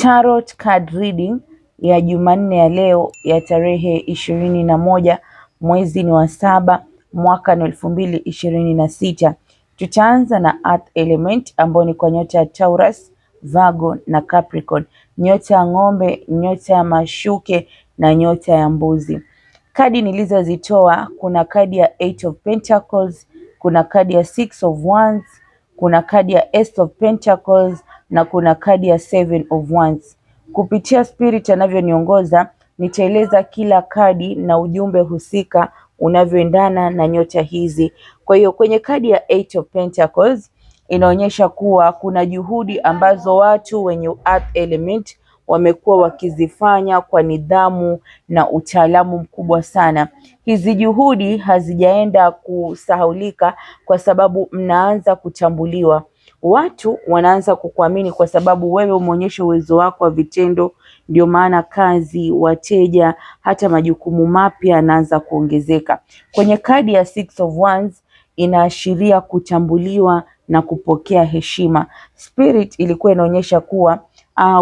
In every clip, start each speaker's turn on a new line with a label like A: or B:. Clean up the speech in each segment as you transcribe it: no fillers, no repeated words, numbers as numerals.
A: Tarot card reading ya Jumanne ya leo ya tarehe 21 mwezi ni wa 7 mwaka 2026. Tutaanza na Earth Element ambayo ni kwa nyota ya Taurus, Virgo na Capricorn, nyota ya ng'ombe, nyota ya mashuke na nyota ya mbuzi. Kadi nilizozitoa, kuna kadi ya 8 of Pentacles, kuna kadi ya 6 of Wands, kuna kadi ya Ace of Pentacles na kuna kadi ya 7 of Wands. Kupitia spirit anavyoniongoza, nitaeleza kila kadi na ujumbe husika unavyoendana na nyota hizi. Kwa hiyo kwenye kadi ya 8 of Pentacles inaonyesha kuwa kuna juhudi ambazo watu wenye Earth Element wamekuwa wakizifanya kwa nidhamu na utaalamu mkubwa sana. Hizi juhudi hazijaenda kusahaulika kwa sababu mnaanza kutambuliwa. Watu wanaanza kukuamini kwa sababu wewe umeonyesha uwezo wako wa vitendo, ndio maana kazi, wateja, hata majukumu mapya yanaanza kuongezeka. Kwenye kadi ya 6 of Wands inaashiria kutambuliwa na kupokea heshima. Spirit ilikuwa inaonyesha kuwa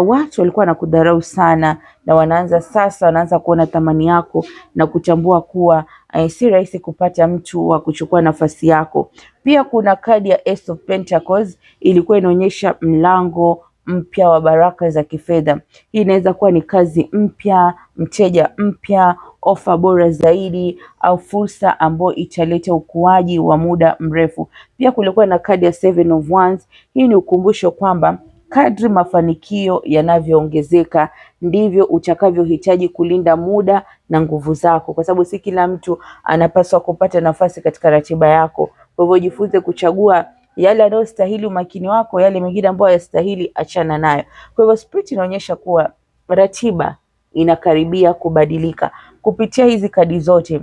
A: watu walikuwa wanakudharau sana na wanaanza kuona thamani yako na kutambua kuwa si rahisi kupata mtu wa kuchukua nafasi yako. Pia kuna kadi ya Ace of Pentacles ilikuwa inaonyesha mlango mpya wa baraka za kifedha. Hii inaweza kuwa ni kazi mpya, mteja mpya, ofa bora zaidi au fursa ambayo italeta ukuaji wa muda mrefu. Pia kulikuwa na kadi ya 7 of Wands. Hii ni ukumbusho kwamba kadri mafanikio yanavyoongezeka ndivyo utakavyohitaji kulinda muda na nguvu zako, kwa sababu si kila mtu anapaswa kupata nafasi katika ratiba yako. Kwa hivyo jifunze kuchagua yale yanayostahili umakini wako, yale mengine ambayo hayastahili achana nayo. Kwa hivyo spirit inaonyesha kuwa ratiba inakaribia kubadilika. Kupitia hizi kadi zote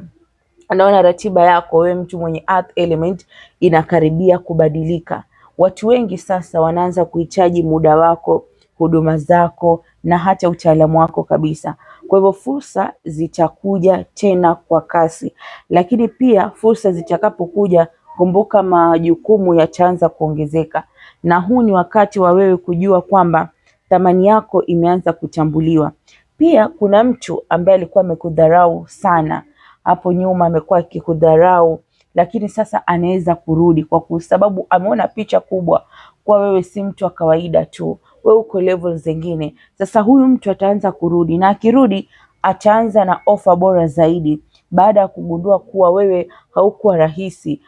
A: anaona ratiba yako wewe mtu mwenye Earth Element inakaribia kubadilika. Watu wengi sasa wanaanza kuhitaji muda wako, huduma zako na hata utaalamu wako kabisa. Kwa hivyo fursa zitakuja tena kwa kasi, lakini pia fursa zitakapokuja, kumbuka majukumu yataanza kuongezeka, na huu ni wakati wa wewe kujua kwamba thamani yako imeanza kutambuliwa. Pia kuna mtu ambaye alikuwa amekudharau sana hapo nyuma, amekuwa akikudharau, lakini sasa anaweza kurudi kwa sababu ameona picha kubwa kwa wewe si mtu wa kawaida tu, wewe uko level zingine. Sasa huyu mtu ataanza kurudi, na akirudi ataanza na ofa bora zaidi, baada ya kugundua kuwa wewe haukuwa rahisi,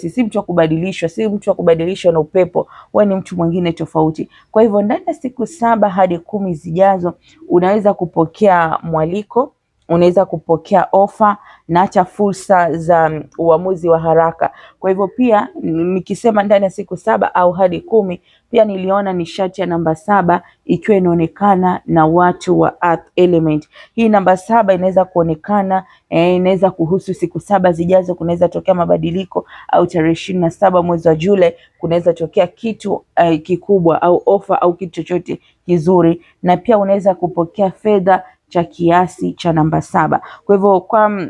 A: si mtu wa kubadilishwa, si mtu wa kubadilishwa na upepo, wewe ni mtu mwingine tofauti. Kwa hivyo ndani ya siku 7 hadi 10 zijazo unaweza kupokea mwaliko, unaweza kupokea ofa na hata fursa za uamuzi wa haraka. Kwa hivyo pia nikisema ndani ya siku 7 au hadi 10, pia niliona nishati ya namba 7 ikiwa inaonekana na watu wa Earth Element. Hii namba 7 inaweza kuonekana, inaweza kuhusu siku 7 zijazo. Kunaweza tokea mabadiliko, au tarehe 27 mwezi wa Julai kunaweza tokea kitu kikubwa au ofa au kitu chochote kizuri, na pia unaweza kupokea fedha cha kiasi cha namba 7. Kwa hivyo kwa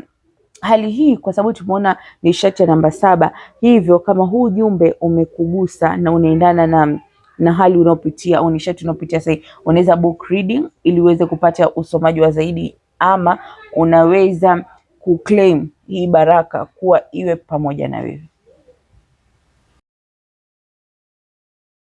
A: hali hii, kwa sababu tumeona nishati ya namba 7, hivyo kama huu ujumbe umekugusa na unaendana na hali unaopitia au nishati unaopitia sasa, unaweza book reading ili uweze kupata usomaji wa zaidi, ama unaweza kuclaim hii baraka kuwa iwe pamoja na wewe.